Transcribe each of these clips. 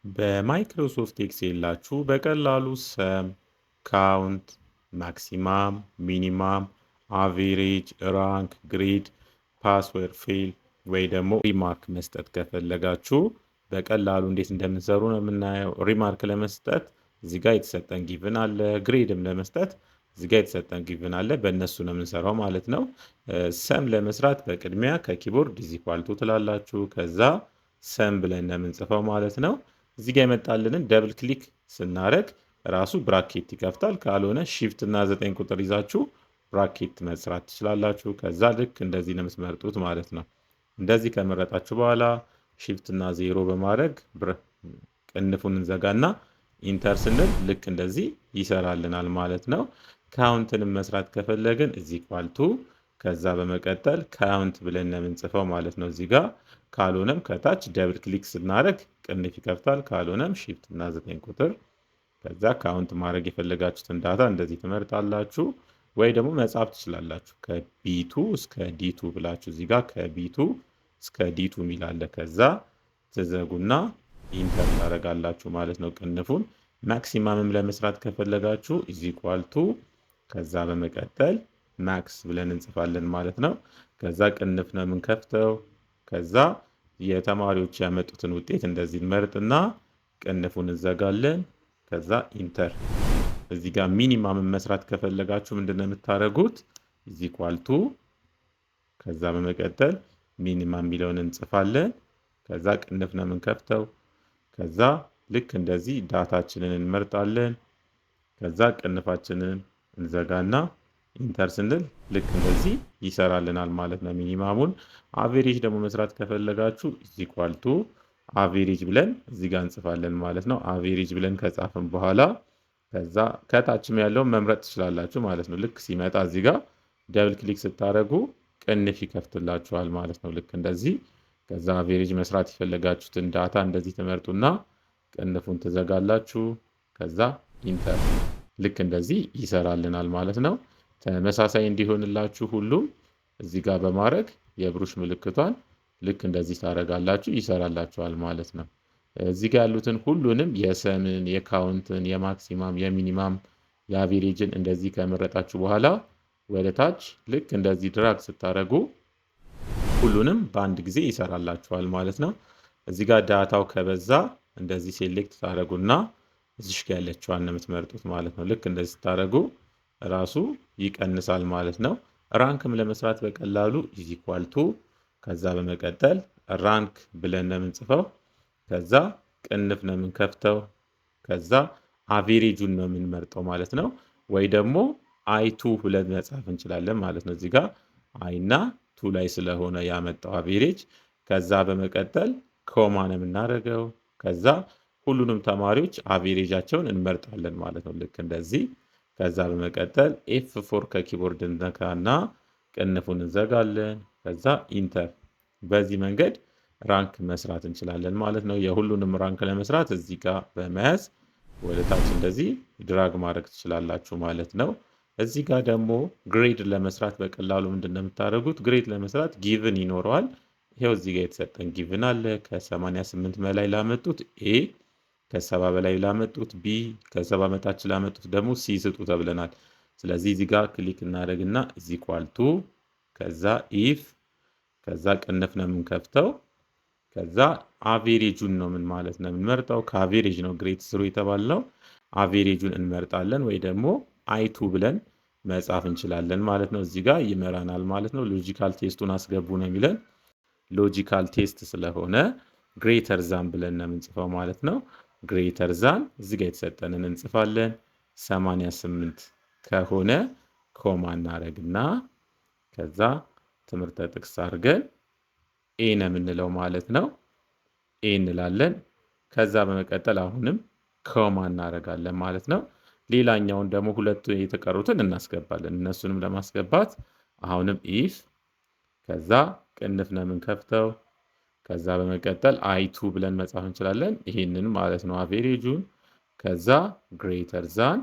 በማይክሮሶፍት ኤክሴል ላችሁ በቀላሉ ሰም፣ ካውንት፣ ማክሲማም፣ ሚኒማም፣ አቬሬጅ፣ ራንክ፣ ግሬድ፣ ፓስወርድ ፌል ወይ ደግሞ ሪማርክ መስጠት ከፈለጋችሁ በቀላሉ እንዴት እንደምንሰሩ ነው የምናየው። ሪማርክ ለመስጠት እዚህ ጋር የተሰጠን ጊቭን አለ። ግሬድም ለመስጠት እዚህ ጋር የተሰጠን ጊቭን አለ። በእነሱ ነው የምንሰራው ማለት ነው። ሰም ለመስራት በቅድሚያ ከኪቦርድ ኢዝ ኢኳል ቱ ትላላችሁ። ከዛ ሰም ብለን ነው የምንጽፈው ማለት ነው። እዚህ ጋር የመጣልንን ደብል ክሊክ ስናደርግ ራሱ ብራኬት ይከፍታል። ካልሆነ ሺፍት እና 9 ቁጥር ይዛችሁ ብራኬት መስራት ትችላላችሁ። ከዛ ልክ እንደዚህ ነው የምትመርጡት ማለት ነው። እንደዚህ ከመረጣችሁ በኋላ ሺፍት እና 0 በማድረግ ቅንፉን እንዘጋና ኢንተር ስንል ልክ እንደዚህ ይሰራልናል ማለት ነው። ካውንትንም መስራት ከፈለግን እዚህ ኳልቱ ከዛ በመቀጠል ካውንት ብለን ነው የምንጽፈው ማለት ነው እዚህ ጋር። ካልሆነም ከታች ደብል ክሊክ ስናደርግ ቅንፍ ይከፍታል። ካልሆነም ሺፍት እና 9 ቁጥር ከዛ ካውንት ማድረግ የፈለጋችሁትን ዳታ እንደዚህ ትመርጣላችሁ። ወይ ደግሞ መጻፍ ትችላላችሁ ከቢቱ እስከ ዲቱ ብላችሁ እዚህ ጋር ከቢቱ እስከ ዲቱ የሚላለ ከዛ ትዘጉና ኢንተር ታደርጋላችሁ ማለት ነው ቅንፉን። ማክሲማምም ለመስራት ከፈለጋችሁ ኢዝ ኢኳል ቱ ከዛ በመቀጠል ማክስ ብለን እንጽፋለን ማለት ነው። ከዛ ቅንፍ ነው የምንከፍተው። ከዛ የተማሪዎች ያመጡትን ውጤት እንደዚህ እንመርጥና ቅንፉን እንዘጋለን። ከዛ ኢንተር። እዚህ ጋር ሚኒማምን መስራት ከፈለጋችሁ ምንድነው የምታደርጉት? ኢዝ ኢኳል ቱ ከዛ በመቀጠል ሚኒማም የሚለውን እንጽፋለን። ከዛ ቅንፍ ነው የምንከፍተው። ከዛ ልክ እንደዚህ ዳታችንን እንመርጣለን። ከዛ ቅንፋችንን እንዘጋና ኢንተር ስንል ልክ እንደዚህ ይሰራልናል ማለት ነው ሚኒማሙን። አቬሬጅ ደግሞ መስራት ከፈለጋችሁ ኢዝ ኢኳል ቱ አቬሬጅ ብለን እዚህ ጋር እንጽፋለን ማለት ነው። አቬሬጅ ብለን ከጻፍን በኋላ ከዛ ከታችም ያለውን መምረጥ ትችላላችሁ ማለት ነው። ልክ ሲመጣ እዚህ ጋር ደብል ክሊክ ስታደርጉ ቅንፍ ይከፍትላችኋል ማለት ነው። ልክ እንደዚህ ከዛ አቬሬጅ መስራት የፈለጋችሁትን ዳታ እንደዚህ ትመርጡና ቅንፉን ትዘጋላችሁ። ከዛ ኢንተር ልክ እንደዚህ ይሰራልናል ማለት ነው። ተመሳሳይ እንዲሆንላችሁ ሁሉም እዚህ ጋር በማድረግ የብሩሽ ምልክቷን ልክ እንደዚህ ታደርጋላችሁ፣ ይሰራላችኋል ማለት ነው። እዚህ ጋር ያሉትን ሁሉንም የሰምን፣ የካውንትን፣ የማክሲማም፣ የሚኒማም፣ የአቬሬጅን እንደዚህ ከመረጣችሁ በኋላ ወደ ታች ልክ እንደዚህ ድራግ ስታደርጉ ሁሉንም በአንድ ጊዜ ይሰራላችኋል ማለት ነው። እዚህ ጋር ዳታው ከበዛ እንደዚህ ሴሌክት ታደርጉና እዚሽ ጋር ያለችዋን ነው የምትመርጡት ማለት ነው። ልክ እንደዚህ ስታደርጉ ራሱ ይቀንሳል ማለት ነው። ራንክም ለመስራት በቀላሉ ኢዝ ኢኳል ቱ ከዛ በመቀጠል ራንክ ብለን ነው የምንጽፈው። ከዛ ቅንፍ ነው የምንከፍተው። ከዛ አቬሬጁን ነው የምንመርጠው ማለት ነው። ወይ ደግሞ አይቱ ብለን መጻፍ እንችላለን ማለት ነው። እዚህ ጋር አይና ቱ ላይ ስለሆነ ያመጣው አቬሬጅ። ከዛ በመቀጠል ኮማ ነው የምናደርገው። ከዛ ሁሉንም ተማሪዎች አቬሬጃቸውን እንመርጣለን ማለት ነው። ልክ እንደዚህ። ከዛ በመቀጠል F4 ከኪቦርድ እንነካና ቅንፉን እንዘጋለን። ከዛ ኢንተር። በዚህ መንገድ ራንክ መስራት እንችላለን ማለት ነው። የሁሉንም ራንክ ለመስራት እዚህ ጋር በመያዝ ወደ ታች እንደዚህ ድራግ ማድረግ ትችላላችሁ ማለት ነው። እዚህ ጋር ደግሞ ግሬድ ለመስራት በቀላሉ ምንድን ነው የምታደርጉት? ግሬድ ለመስራት ጊቭን ይኖረዋል። ይሄው እዚህ ጋር የተሰጠን ጊቭን አለ። ከ88 በላይ ላመጡት ኤ፣ ከ70 በላይ ላመጡት ቢ፣ ከ70 በታች ላመጡት ደግሞ ሲ ስጡ ተብለናል። ስለዚህ እዚህ ጋር ክሊክ እናደርግና እዚህ ኳልቱ ከዛ ኢፍ ከዛ ቅንፍ ነው የምንከፍተው። ከዛ አቬሬጁን ነው ምን ማለት ነው የምንመርጠው። ከአቬሬጅ ነው ግሬድ ስሩ የተባለው። አቬሬጁን እንመርጣለን ወይ ደግሞ አይቱ ብለን መጻፍ እንችላለን ማለት ነው። እዚህ ጋር ይመራናል ማለት ነው። ሎጂካል ቴስቱን አስገቡ ነው የሚለን። ሎጂካል ቴስት ስለሆነ ግሬተር ዛን ብለን ነው የምንጽፈው ማለት ነው። ግሬተር ዛን እዚህ ጋር የተሰጠንን እንጽፋለን። 88 ከሆነ ኮማ እናደርግና ከዛ ትምህርተ ጥቅስ አድርገን ኤ ነው የምንለው ማለት ነው። ኤ እንላለን። ከዛ በመቀጠል አሁንም ኮማ እናደርጋለን ማለት ነው። ሌላኛውን ደግሞ ሁለቱ የተቀሩትን እናስገባለን። እነሱንም ለማስገባት አሁንም ኢፍ ከዛ ቅንፍ ነው የምንከፍተው። ከዛ በመቀጠል አይቱ ብለን መጻፍ እንችላለን። ይሄንን ማለት ነው አቬሬጁን። ከዛ ግሬተር ዛን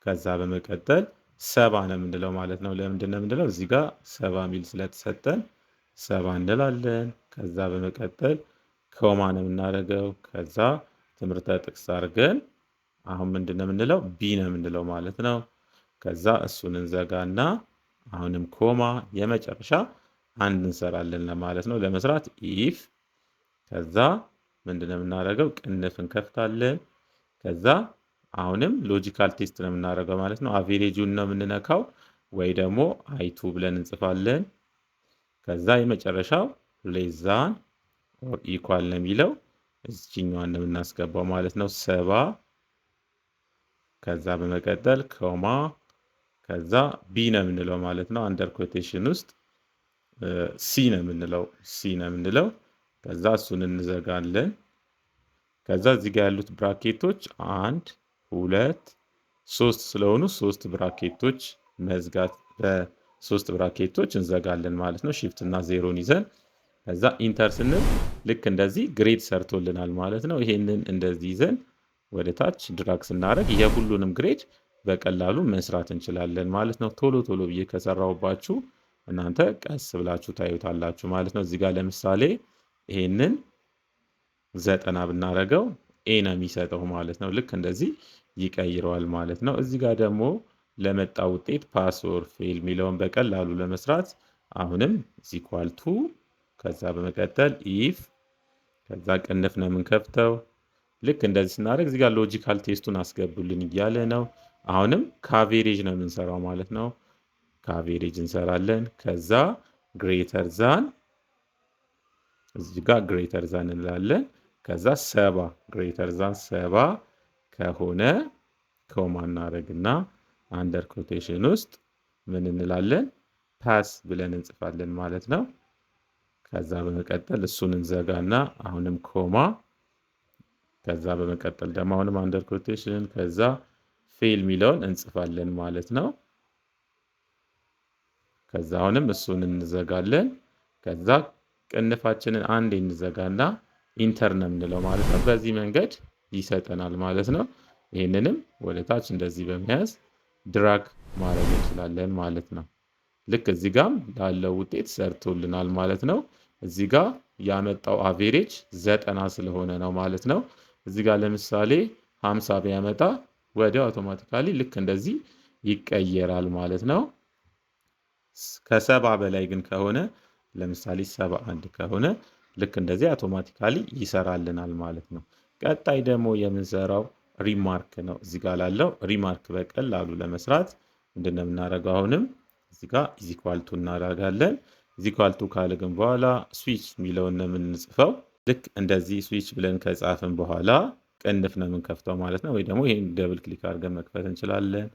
ከዛ በመቀጠል 70 ነው የምንለው ማለት ነው። ለምንድን ነው የምንለው? እዚህ ጋር 70 ሚል ስለተሰጠን 70 እንላለን። ከዛ በመቀጠል ኮማ ነው የምናደርገው። ከዛ ትምህርተ ጥቅስ አድርገን አሁን ምንድን ነው የምንለው? ቢ ነው የምንለው ማለት ነው። ከዛ እሱን እንዘጋና አሁንም ኮማ የመጨረሻ አንድ እንሰራለን ለማለት ነው። ለመስራት ኢፍ ከዛ ምንድን ነው የምናደርገው? ቅንፍ እንከፍታለን። ከዛ አሁንም ሎጂካል ቴስት ነው የምናደርገው ማለት ነው። አቬሬጁን ነው የምንነካው ወይ ደግሞ አይቱ ብለን እንጽፋለን። ከዛ የመጨረሻው ሌዛን ኦር ኢኳል ነው የሚለው እዚህኛዋን ነው የምናስገባው ማለት ነው። 70 ከዛ በመቀጠል ኮማ ከዛ ቢ ነው የምንለው ማለት ነው። አንደር ኮቴሽን ውስጥ ሲ ነው የምንለው ከዛ እሱን እንዘጋለን። ከዛ እዚህ ጋር ያሉት ብራኬቶች 1 2 3 ስለሆኑ 3 ብራኬቶች መዝጋት በ3 ብራኬቶች እንዘጋለን ማለት ነው። ሺፍት እና ዜሮን ይዘን ከዛ ኢንተር ስንል ልክ እንደዚህ ግሬድ ሰርቶልናል ማለት ነው። ይሄንን እንደዚህ ይዘን ወደ ታች ድራግ ስናደርግ የሁሉንም ግሬድ በቀላሉ መስራት እንችላለን ማለት ነው። ቶሎ ቶሎ ብዬ ከሰራሁባችሁ እናንተ ቀስ ብላችሁ ታዩታላችሁ ማለት ነው። እዚህ ጋር ለምሳሌ ይሄንን 90 ብናደርገው ኤ ነው የሚሰጠው ማለት ነው። ልክ እንደዚህ ይቀይረዋል ማለት ነው። እዚህ ጋር ደግሞ ለመጣ ውጤት ፓስ ኦር ፌል የሚለውን በቀላሉ ለመስራት አሁንም ኢኳል ቱ ከዛ በመቀጠል ኢፍ ከዛ ቅንፍ ነው የምንከፍተው። ልክ እንደዚህ ስናደርግ እዚህ ጋር ሎጂካል ቴስቱን አስገቡልን እያለ ነው። አሁንም ከአቬሬጅ ነው የምንሰራው ማለት ነው። ከአቬሬጅ እንሰራለን። ከዛ ግሬተር ዛን እዚህ ጋር ግሬተር ዛን እንላለን። ከዛ 70 ግሬተር ዛን 70 ከሆነ ኮማ እናደርግና አንደር ኮቴሽን ውስጥ ምን እንላለን? ፓስ ብለን እንጽፋለን ማለት ነው። ከዛ በመቀጠል እሱን እንዘጋና አሁንም ኮማ ከዛ በመቀጠል ደግሞ አሁንም አንደር ኮቴሽን ከዛ ፌል የሚለውን እንጽፋለን ማለት ነው። ከዛ አሁንም እሱን እንዘጋለን። ከዛ ቅንፋችንን አንዴ እንዘጋና ኢንተር ነው የምንለው ማለት ነው። በዚህ መንገድ ይሰጠናል ማለት ነው። ይህንንም ወደ ታች እንደዚህ በመያዝ ድራግ ማድረግ እንችላለን ማለት ነው። ልክ እዚህ ጋም ላለው ውጤት ሰርቶልናል ማለት ነው። እዚህ ጋር ያመጣው አቬሬጅ 90 ስለሆነ ነው ማለት ነው። እዚህ ጋር ለምሳሌ 50 ቢያመጣ ወዲያው አውቶማቲካሊ ልክ እንደዚህ ይቀየራል ማለት ነው። ከ70 በላይ ግን ከሆነ ለምሳሌ 71 ከሆነ ልክ እንደዚህ አውቶማቲካሊ ይሰራልናል ማለት ነው። ቀጣይ ደግሞ የምንሰራው ሪማርክ ነው። እዚህ ጋር ላለው ሪማርክ በቀላሉ ለመስራት ምንድነው የምናደርገው? አሁንም እዚህ ጋር ኢኳል ቱ እናደርጋለን። ኢኳል ቱ ካልን በኋላ ስዊች የሚለውን ነው የምንጽፈው። ልክ እንደዚህ ስዊች ብለን ከጻፍን በኋላ ቅንፍ ነው የምንከፍተው ማለት ነው። ወይ ደግሞ ይሄን ደብል ክሊክ አድርገን መክፈት እንችላለን።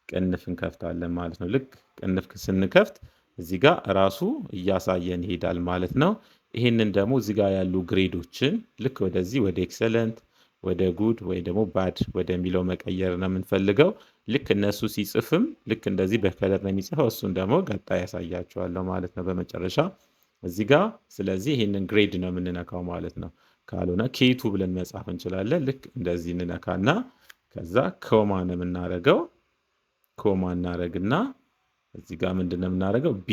ቅንፍ እንከፍታለን ማለት ነው። ልክ ቅንፍ ስንከፍት እዚህ ጋር ራሱ እያሳየን ይሄዳል ማለት ነው። ይሄንን ደግሞ እዚህ ጋር ያሉ ግሬዶችን ልክ ወደዚህ ወደ ኤክሰለንት ወደ ጉድ ወይ ደግሞ ባድ ወደሚለው መቀየር ነው የምንፈልገው። ልክ እነሱ ሲጽፍም ልክ እንደዚህ በከለር ነው የሚጽፈው። እሱን ደግሞ ቀጣይ ያሳያቸዋለሁ ማለት ነው በመጨረሻ እዚህ ጋር። ስለዚህ ይሄንን ግሬድ ነው የምንነካው ማለት ነው። ካልሆነ ኬቱ ብለን መጻፍ እንችላለን። ልክ እንደዚህ እንነካና ከዛ ኮማ ነው የምናደርገው። ኮማ እናደርግና እዚህ ጋር ምንድን ነው የምናደርገው? ቢ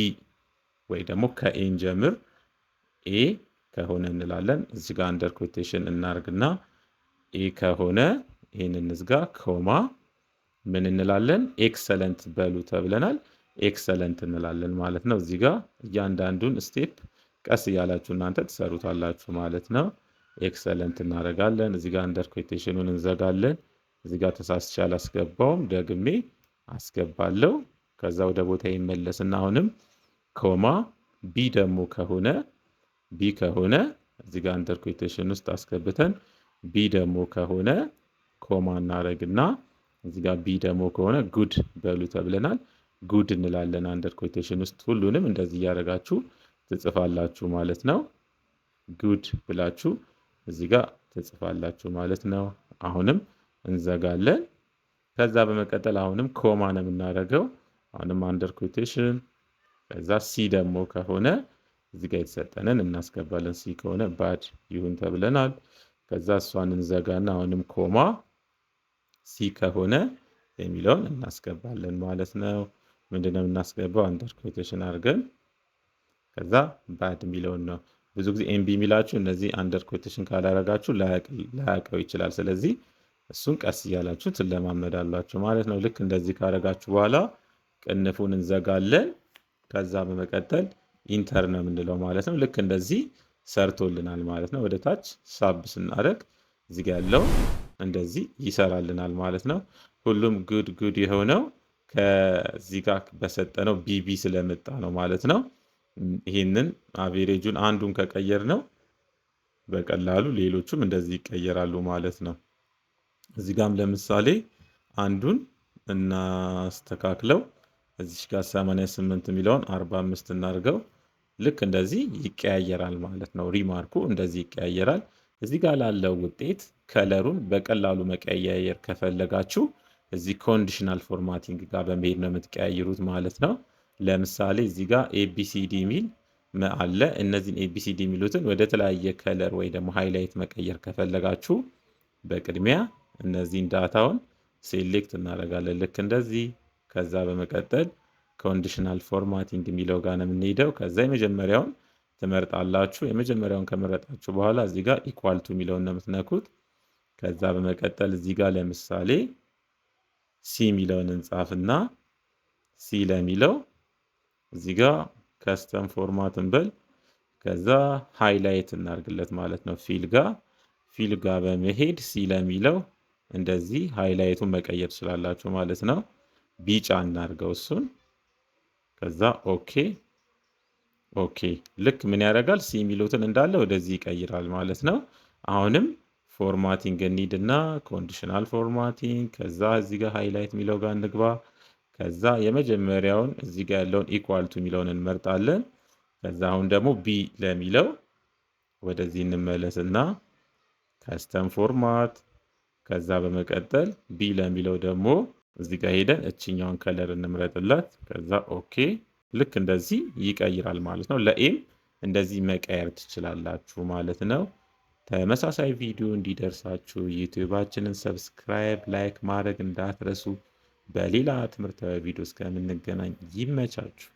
ወይ ደግሞ ከኤን ጀምር ኤ ከሆነ እንላለን። እዚህ ጋር አንደር ኮቴሽን እናርግና ኤ ከሆነ ይህን እንዝጋ። ኮማ ምን እንላለን? ኤክሰለንት በሉ ተብለናል። ኤክሰለንት እንላለን ማለት ነው። እዚህ ጋር እያንዳንዱን ስቴፕ ቀስ እያላችሁ እናንተ ትሰሩታላችሁ ማለት ነው። ኤክሰለንት እናደርጋለን። እዚህ ጋር አንደር ኮቴሽኑን እንዘጋለን። እዚህ ጋር ተሳስቼ አላስገባውም፣ ደግሜ አስገባለሁ። ከዛ ወደ ቦታ ይመለስና አሁንም ኮማ ቢ ደግሞ ከሆነ ቢ ከሆነ እዚህ ጋር አንደር ኮቴሽን ውስጥ አስገብተን ቢ ደግሞ ከሆነ ኮማ እናደርግና እዚህ ጋር ቢ ደግሞ ከሆነ ጉድ በሉ ተብለናል። ጉድ እንላለን አንደር ኮቴሽን ውስጥ። ሁሉንም እንደዚህ እያደረጋችሁ ትጽፋላችሁ ማለት ነው። ጉድ ብላችሁ እዚህ ጋር ትጽፋላችሁ ማለት ነው። አሁንም እንዘጋለን። ከዛ በመቀጠል አሁንም ኮማ ነው የምናደርገው። አሁንም አንደር ኮቴሽን ከዛ ሲ ደግሞ ከሆነ እዚህ ጋር የተሰጠንን እናስገባለን። ሲ ከሆነ ባድ ይሁን ተብለናል። ከዛ እሷን እንዘጋና አሁንም ኮማ ሲ ከሆነ የሚለውን እናስገባለን ማለት ነው። ምንድነው የምናስገባው? አንደር ኮቴሽን አድርገን ከዛ ባድ የሚለውን ነው ብዙ ጊዜ ኤምቢ የሚላችሁ እነዚህ አንደር ኮቴሽን ካላረጋችሁ ላያውቀው ይችላል። ስለዚህ እሱን ቀስ እያላችሁ ትለማመዳላችሁ ማለት ነው። ልክ እንደዚህ ካረጋችሁ በኋላ ቅንፉን እንዘጋለን። ከዛ በመቀጠል ኢንተር ነው የምንለው ማለት ነው። ልክ እንደዚህ ሰርቶልናል ማለት ነው። ወደ ታች ሳብ ስናደርግ እዚህ ጋር ያለው እንደዚህ ይሰራልናል ማለት ነው። ሁሉም ጉድ የሆነው ከዚህ ጋር በሰጠነው ቢቢ ስለመጣ ነው ማለት ነው። ይህንን አቬሬጁን አንዱን ከቀየር ነው በቀላሉ ሌሎቹም እንደዚህ ይቀየራሉ ማለት ነው። እዚህ ጋም ለምሳሌ አንዱን እናስተካክለው። እዚህ ጋር 88 የሚለውን 45 እናድርገው። ልክ እንደዚህ ይቀያየራል ማለት ነው። ሪማርኩ እንደዚህ ይቀያየራል። እዚህ ጋር ላለው ውጤት ከለሩን በቀላሉ መቀያየር ከፈለጋችሁ እዚህ ኮንዲሽናል ፎርማቲንግ ጋር በመሄድ ነው የምትቀያይሩት ማለት ነው። ለምሳሌ እዚህ ጋር ኤቢሲዲ የሚል አለ። እነዚህን ኤቢሲዲ የሚሉትን ወደ ተለያየ ከለር ወይ ደግሞ ሃይላይት መቀየር ከፈለጋችሁ በቅድሚያ እነዚህን ዳታውን ሴሌክት እናደርጋለን ልክ እንደዚህ። ከዛ በመቀጠል ኮንዲሽናል ፎርማቲንግ የሚለው ጋር ነው የምንሄደው። ከዛ የመጀመሪያውን ትመርጣላችሁ። የመጀመሪያውን ከመረጣችሁ በኋላ እዚህ ጋር ኢኳል ቱ የሚለውን ነው የምትነኩት። ከዛ በመቀጠል እዚህ ጋር ለምሳሌ ሲ የሚለውን እንጻፍና ሲ ለሚለው እዚህ ጋር ከስተም ፎርማት እንበል። ከዛ ሃይላይት እናርግለት ማለት ነው። ፊል ጋር በመሄድ ሲ ለሚለው እንደዚህ ሃይላይቱን መቀየር ትችላላችሁ ማለት ነው። ቢጫ እናርገው እሱን። ከዛ ኦኬ ልክ ምን ያደርጋል? ሲ የሚሉትን እንዳለ ወደዚህ ይቀይራል ማለት ነው። አሁንም ፎርማቲንግ እንሂድና ኮንዲሽናል ፎርማቲንግ፣ ከዛ እዚህ ጋር ሃይላይት የሚለው ጋር እንግባ። ከዛ የመጀመሪያውን እዚህ ጋር ያለውን ኢኳል ቱ የሚለውን እንመርጣለን። ከዛ አሁን ደግሞ ቢ ለሚለው ወደዚህ እንመለስና ከስተም ፎርማት፣ ከዛ በመቀጠል ቢ ለሚለው ደግሞ እዚህ ጋር ሄደን እችኛውን ከለር እንምረጥላት። ከዛ ኦኬ ልክ እንደዚህ ይቀይራል ማለት ነው። ለኤም እንደዚህ መቀየር ትችላላችሁ ማለት ነው። ተመሳሳይ ቪዲዮ እንዲደርሳችሁ ዩቲዩባችንን ሰብስክራይብ፣ ላይክ ማድረግ እንዳትረሱ። በሌላ ትምህርታዊ ቪዲዮ እስከምንገናኝ ይመቻችሁ።